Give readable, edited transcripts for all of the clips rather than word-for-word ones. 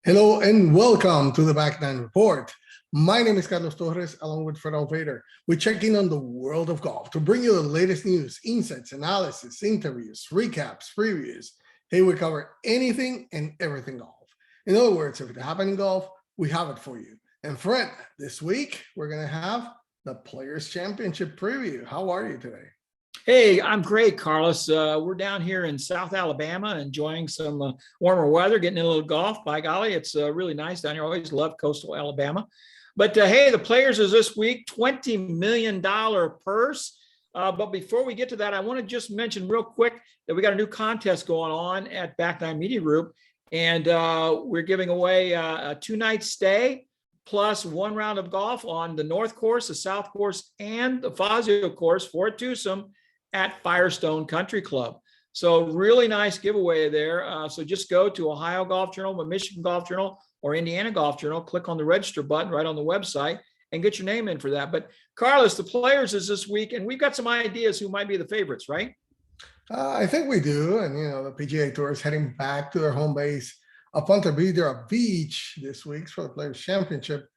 Hello and welcome to the Back Nine Report. My name is Carlos Torres, along with Fred Altvater. We check in on the world of golf to bring you the latest news, insights, analysis, interviews, recaps, previews. Hey, we cover anything and everything golf. In other words, if it happened in golf, we have it for you. And Fred, this week, we're going to have the Players' Championship preview. How are you today? Hey, I'm great, Carlos. We're down here in South Alabama enjoying some warmer weather, getting in a little golf. By golly, it's really nice down here. I always love coastal Alabama. But hey, the Players is this week, $20 million purse. But before we get to that, I want to just mention real quick that we got a new contest going on at Back Nine Media Group. And we're giving away a 2-night stay plus one round of golf on the North Course, the South Course, and the Fazio Course for a twosome at Firestone Country Club. So really nice giveaway there. So just go to Ohio Golf Journal, Michigan Golf Journal, or Indiana Golf Journal, click on the register button right on the website and get your name in for that. But Carlos, the Players is this week, and we've got some ideas who might be the favorites, right? I think we do. And, the PGA Tour is heading back to their home base of Ponte Vedra Beach this week for the Players' Championship.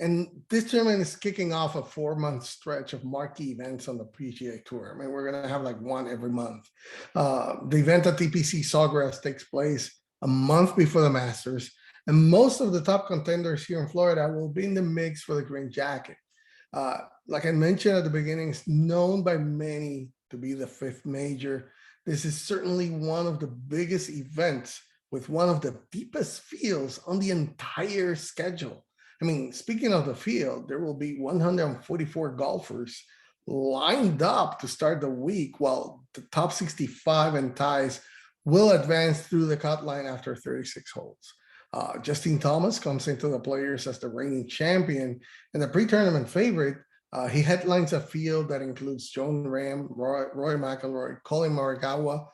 And this tournament is kicking off a 4-month stretch of marquee events on the PGA Tour. I mean, we're going to have like one every month. The event at TPC Sawgrass takes place a month before the Masters. And most of the top contenders here in Florida will be in the mix for the green jacket. Like I mentioned at the beginning, it's known by many to be the 5th major. This is certainly one of the biggest events with one of the deepest fields on the entire schedule. I mean, speaking of the field, there will be 144 golfers lined up to start the week, while the top 65 and ties will advance through the cut line after 36 holes. Justine Thomas comes into the Players as the reigning champion and the pre-tournament favorite. He headlines a field that includes Jon Rahm, Rory McIlroy, Colin Morikawa.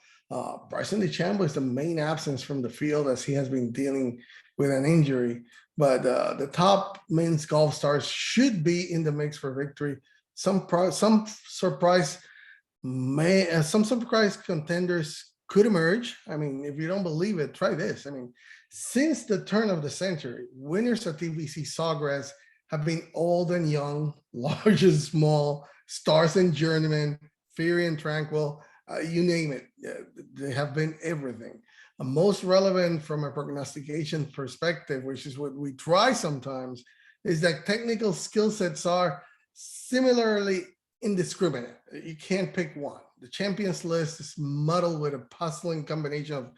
Bryson DeChambeau is the main absence from the field as he has been dealing with an injury. But the top men's golf stars should be in the mix for victory. Some surprise contenders could emerge. I mean, if you don't believe it, try this. I mean, since the turn of the century, winners at TPC Sawgrass have been old and young, large and small, stars and journeymen, fiery and tranquil, you name it. They have been everything. Most relevant from a prognostication perspective, which is what we try sometimes, is that technical skill sets are similarly indiscriminate. You can't pick one. The champions list is muddled with a puzzling combination of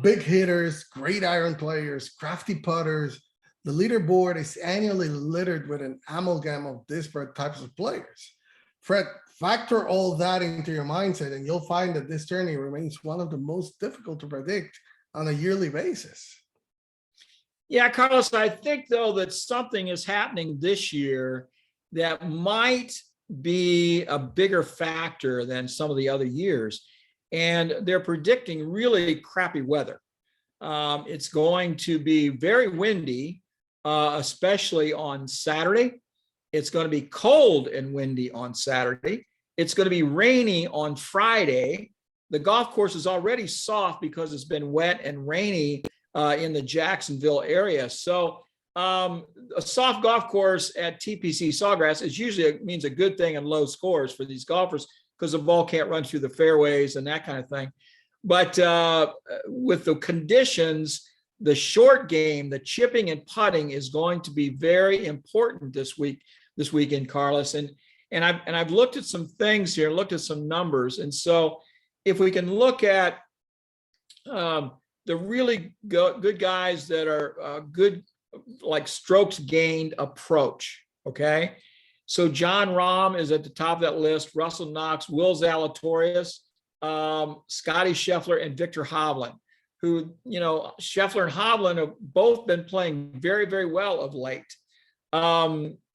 big hitters, great iron players, crafty putters. The leaderboard is annually littered with an amalgam of disparate types of players. Fred, factor all that into your mindset and you'll find that this tourney remains one of the most difficult to predict on a yearly basis. Yeah, Carlos, I think, though, that something is happening this year that might be a bigger factor than some of the other years. And they're predicting really crappy weather. It's going to be very windy, especially on Saturday. It's going to be cold and windy on Saturday. It's going to be rainy on Friday. The golf course is already soft because it's been wet and rainy in the Jacksonville area. So a soft golf course at TPC Sawgrass is usually means a good thing and low scores for these golfers because the ball can't run through the fairways and that kind of thing. But with the conditions, the short game, the chipping and putting is going to be very important this weekend, Carlos. And I've looked at some things here, looked at some numbers. And so if we can look at the really good guys that are good, like strokes gained approach, okay? So Jon Rahm is at the top of that list, Russell Knox, Will Zalatoris, Scotty Scheffler, and Victor Hovland, who, Scheffler and Hovland have both been playing very, very well of late.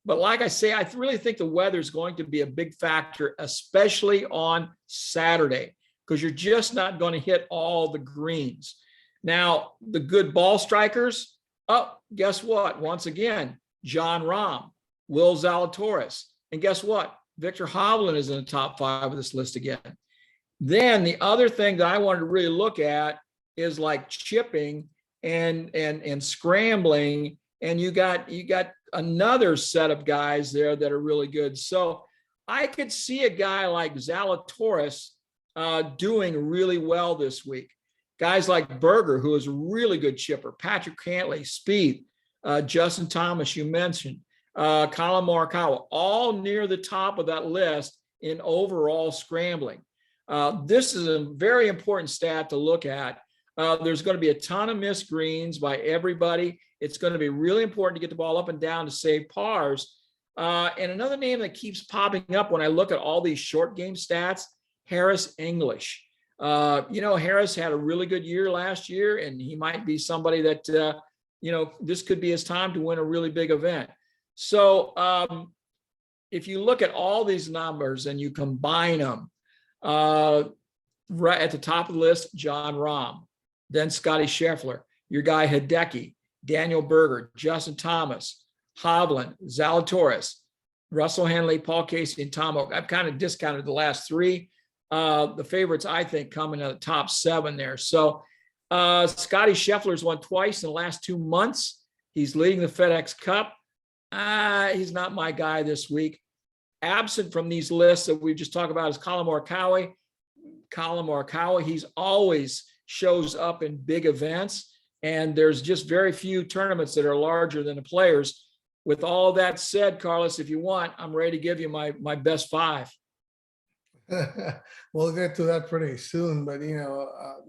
But like I say, I really think the weather is going to be a big factor, especially on Saturday, because you're just not going to hit all the greens. Now, the good ball strikers, guess what? Once again, Jon Rahm, Will Zalatoris. And guess what? Victor Hovland is in the top 5 of this list again. Then the other thing that I wanted to really look at is like chipping and scrambling, and you got another set of guys there that are really good. So I could see a guy like Zalatoris doing really well this week. Guys like Berger, who is a really good chipper, Patrick Cantlay, Spieth, Justine Thomas, you mentioned, Colin Morikawa, all near the top of that list in overall scrambling. This is a very important stat to look at. There's going to be a ton of missed greens by everybody. It's going to be really important to get the ball up and down to save pars. And another name that keeps popping up when I look at all these short game stats, Harris English. Harris had a really good year last year, and he might be somebody that, this could be his time to win a really big event. So if you look at all these numbers and you combine them, right at the top of the list, Jon Rahm, then Scotty Scheffler, your guy Hideki, Daniel Berger, Justin Thomas, Hovland, Zalatoris, Russell Henley, Paul Casey, and Tom Oak. I've kind of discounted the last three. The favorites, I think, come in the top 7 there. So Scotty Scheffler's won twice in the last 2 months. He's leading the FedEx Cup. He's not my guy this week. Absent from these lists that we've just talked about is Colin Morikawa. He's always shows up in big events, and there's just very few tournaments that are larger than the Players. With all that said, Carlos, if you want, I'm ready to give you my best 5. We'll get to that pretty soon, but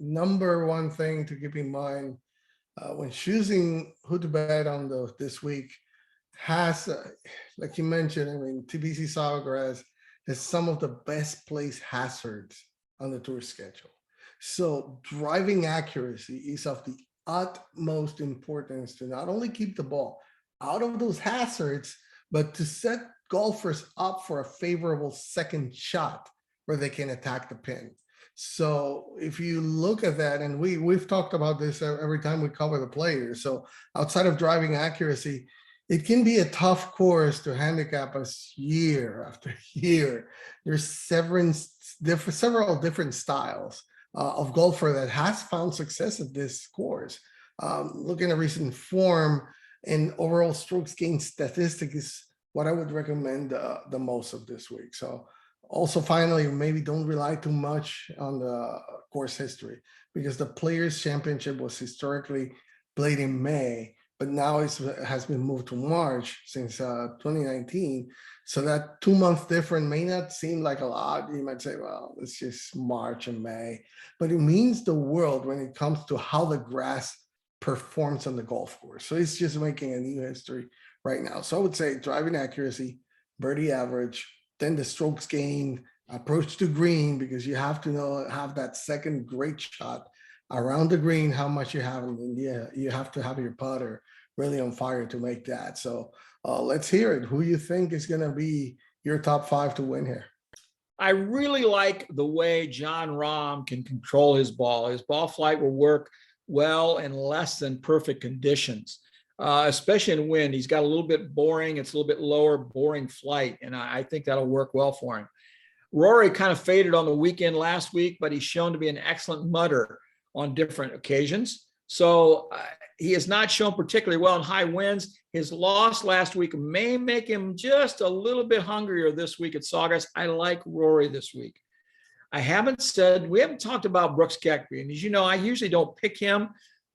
number one thing to keep in mind when choosing who to bet on this week has, like you mentioned, TPC Sawgrass has some of the best place hazards on the tour schedule. So driving accuracy is of the utmost importance to not only keep the ball out of those hazards, but to set golfers up for a favorable second shot where they can attack the pin. So if you look at that, and we've talked about this every time we cover the Players. So outside of driving accuracy, it can be a tough course to handicap us year after year. There's several different styles of golfer that has found success at this course. Looking at recent form and overall strokes gained statistic is what I would recommend the most of this week. So also, finally, maybe don't rely too much on the course history, because the Players Championship was historically played in May, but now it has been moved to March since 2019. So that 2-month difference may not seem like a lot. You might say, well, it's just March and May, but it means the world when it comes to how the grass performs on the golf course. So it's just making a new history right now. So I would say driving accuracy, birdie average, then the strokes gained, approach to green, because you have to have that second great shot around the green, how much you have, and you have to have your putter really on fire to make that. So let's hear it. Who you think is going to be your top 5 to win here? I really like the way Jon Rahm can control his ball. His ball flight will work well in less than perfect conditions. Especially in wind. He's got a little bit boring. It's a little bit lower boring flight, and I think that'll work well for him. Rory kind of faded on the weekend last week, but he's shown to be an excellent mutter on different occasions. So he has not shown particularly well in high winds. His loss last week may make him just a little bit hungrier this week at Sawgrass. I like Rory this week. We haven't talked about Brooks Koepka, and as you know, I usually don't pick him.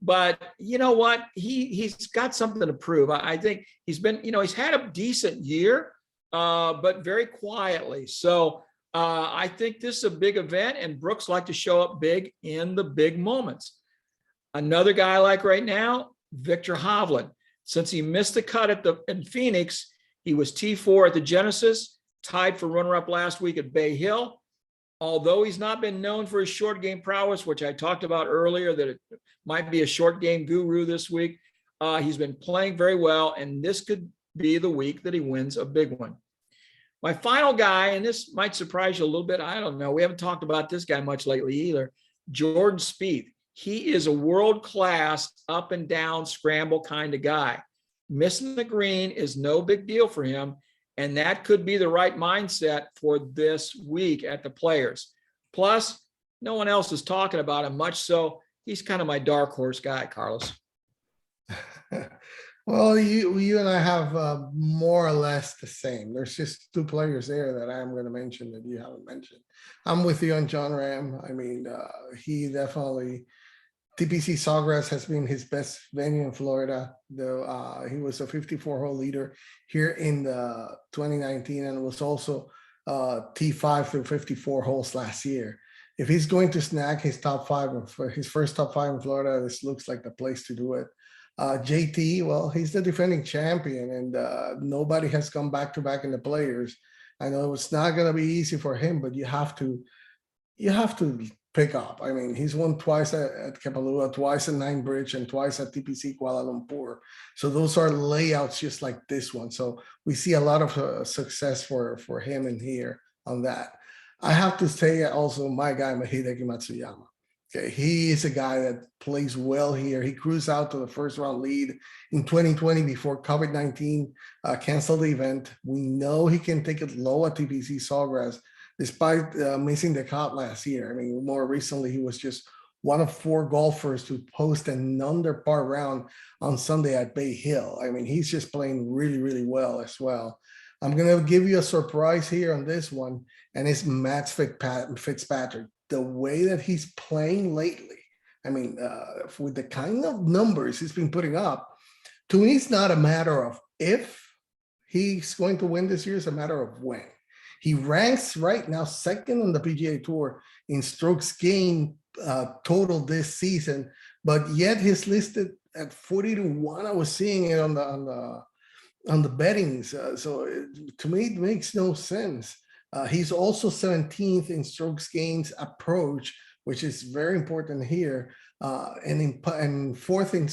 But you know what? He's got something to prove. I think he's had a decent year, but very quietly. So I think this is a big event, and Brooks like to show up big in the big moments. Another guy I like right now, Victor Hovland. Since he missed the cut in Phoenix, he was T4 at the Genesis, tied for runner-up last week at Bay Hill. Although he's not been known for his short game prowess, which I talked about earlier, that it might be a short game guru this week, he's been playing very well, and this could be the week that he wins a big one. My final guy, and this might surprise you a little bit, I don't know, we haven't talked about this guy much lately either, Jordan Spieth. He is a world-class up and down scramble kind of guy. Missing the green is no big deal for him, and that could be the right mindset for this week at the Players. Plus, no one else is talking about him much, so he's kind of my dark horse guy, Carlos. Well, you and I have more or less the same. There's just two players there that I'm going to mention that you haven't mentioned. I'm with you on John Ram. I mean, he definitely TPC Sawgrass has been his best venue in Florida. Though he was a 54-hole leader here in the 2019, and was also T5 through 54 holes last year. If he's going to snag his top five, for his first top five in Florida, this looks like the place to do it. JT, well, he's the defending champion, and nobody has come back to back in the players. I know it's not going to be easy for him, but you have to pick up. I mean, he's won twice at Kapalua, twice at Nine Bridge, and twice at TPC Kuala Lumpur. So those are layouts just like this one. So we see a lot of success for him in here on that. I have to say also my guy, Mahideki Matsuyama. Okay, he is a guy that plays well here. He cruised out to the first round lead in 2020 before COVID-19 canceled the event. We know he can take it low at TPC Sawgrass, despite missing the cut last year. I mean, more recently, he was just one of 4 golfers to post an under par round on Sunday at Bay Hill. I mean, he's just playing really, really well as well. I'm going to give you a surprise here on this one, and it's Matt Fitzpatrick. The way that he's playing lately, I mean, with the kind of numbers he's been putting up, to me, it's not a matter of if he's going to win this year, it's a matter of when. He ranks right now second on the PGA Tour in strokes gained total this season, but yet he's listed at 40-1. I was seeing it on the bettings. To me, it makes no sense. He's also 17th in strokes gains approach, which is very important here, and 4th in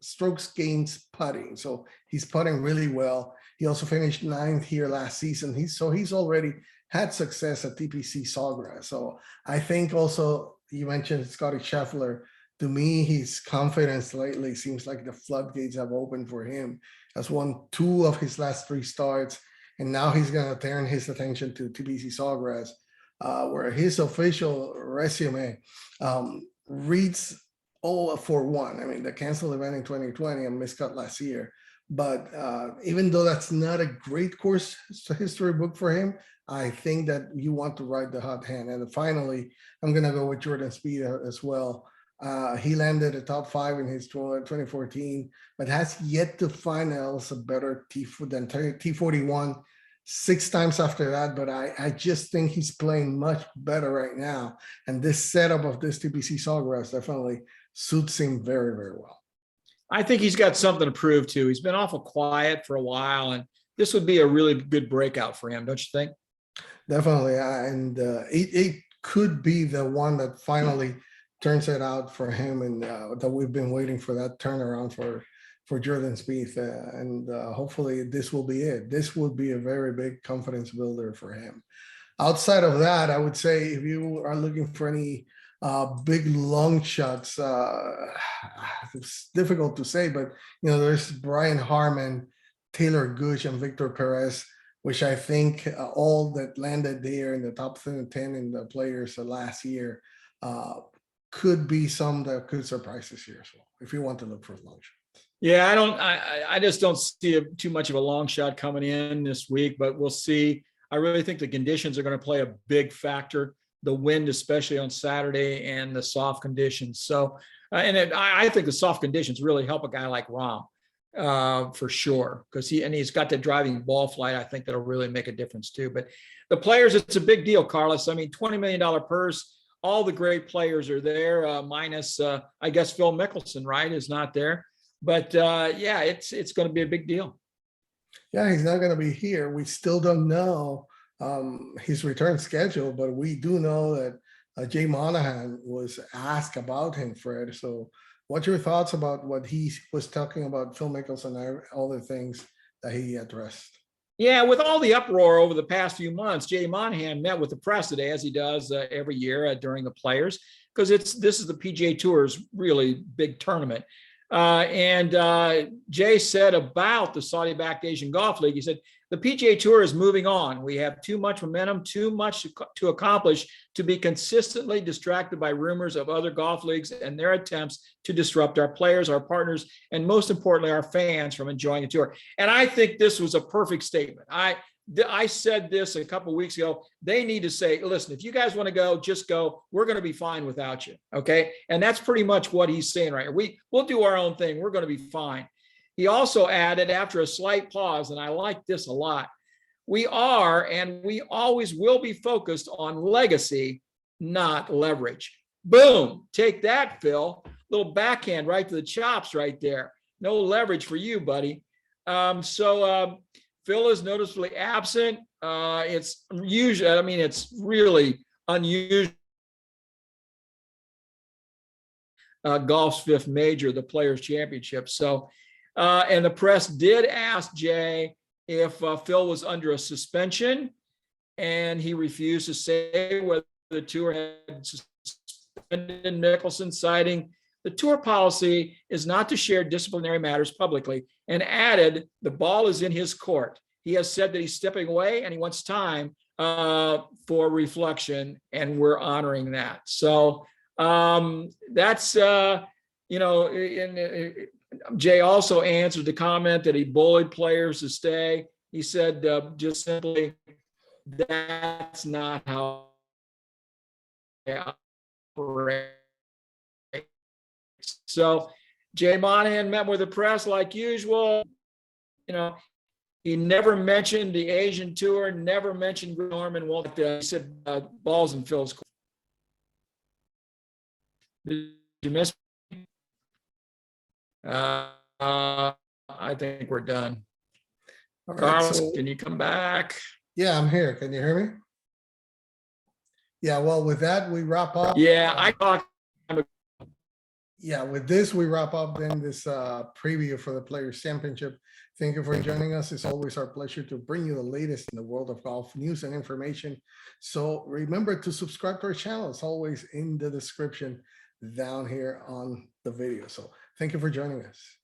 strokes gains putting. So he's putting really well. He also finished 9th here last season. He's already had success at TPC Sawgrass. So I think also you mentioned Scotty Scheffler. To me, his confidence lately seems like the floodgates have opened for him. Has won 2 of his last 3 starts, and now he's going to turn his attention to TPC Sawgrass, where his official resume reads 0-4-1. I mean, the canceled event in 2020 and miscut last year. But even though that's not a great course history book for him, I think that you want to ride the hot hand. And finally, I'm going to go with Jordan Spieth as well. He landed a top 5 in his 2014, but has yet to find else a better than T41 6 times after that. But I just think he's playing much better right now. And this setup of this TPC Sawgrass definitely suits him very, very well. I think he's got something to prove too. He's been awful quiet for a while, and this would be a really good breakout for him, don't you think? Definitely, and it could be the one that finally turns it out for him, and that we've been waiting for that turnaround for Jordan Spieth, and hopefully this will be it. This will be a very big confidence builder for him. Outside of that, I would say if you are looking for any big long shots, it's difficult to say, but there's Brian Harman, Taylor Gooch, and Victor Perez, which I think all that landed there in the top 10 in the players last year could be some that could surprise this year as well, if you want to look for a long shot. Yeah, I just don't see too much of a long shot coming in this week, but we'll see. I really think the conditions are going to play a big factor. The wind, especially on Saturday, and the soft conditions. So, I think the soft conditions really help a guy like Rahm for sure, because he's got the driving ball flight. I think that'll really make a difference too. But the players, it's a big deal, Carlos. I mean, $20 million purse. All the great players are there, minus I guess Phil Mickelson, right, is not there. But yeah, it's going to be a big deal. Yeah, he's not going to be here. We still don't know his return schedule, but we do know that Jay Monahan was asked about him, Fred. So what's your thoughts about what he was talking about, Phil Mickelson, and all the things that he addressed? Yeah, with all the uproar over the past few months, Jay Monahan met with the press today, as he does every year during the Players, because this is the PGA Tour's really big tournament. And Jay said about the Saudi-backed Asian Golf League, he said, The PGA Tour is moving on. We have too much momentum, too much to accomplish to be consistently distracted by rumors of other golf leagues and their attempts to disrupt our players, our partners, and most importantly, our fans from enjoying the tour. And I think this was a perfect statement. I said this a couple of weeks ago. They need to say, listen, if you guys want to go, just go. We're going to be fine without you. Okay. And that's pretty much what he's saying right here. We'll do our own thing. We're going to be fine. He also added, after a slight pause, and I like this a lot, we are and we always will be focused on legacy, not leverage. Boom. Take that, Phil. Little backhand right to the chops right there. No leverage for you, buddy. Phil is noticeably absent. It's usually, I mean, it's really unusual. Golf's fifth major, the Players Championship. So, and the press did ask Jay if Phil was under a suspension, and he refused to say whether the tour had suspended Mickelson, citing the tour policy is not to share disciplinary matters publicly, and added the ball is in his court. He has said that he's stepping away and he wants time for reflection, and we're honoring that. So that's, Jay also answered the comment that he bullied players to stay. He said just simply, that's not how they operate. So Jay Monahan met with the press like usual. He never mentioned the Asian tour, never mentioned Norman Walter. He said balls in Phil's court. Did you miss me? I think we're done. All right, Carlos, so, can you come back? yeah, I'm here. Can you hear me? Yeah, well, with that, we wrap up. Yeah, I talked. Yeah, with this, we wrap up then this preview for the Players Championship. Thank you for joining us. It's always our pleasure to bring you the latest in the world of golf news and information. So remember to subscribe to our channel. It's always in the description down here on the video. So thank you for joining us.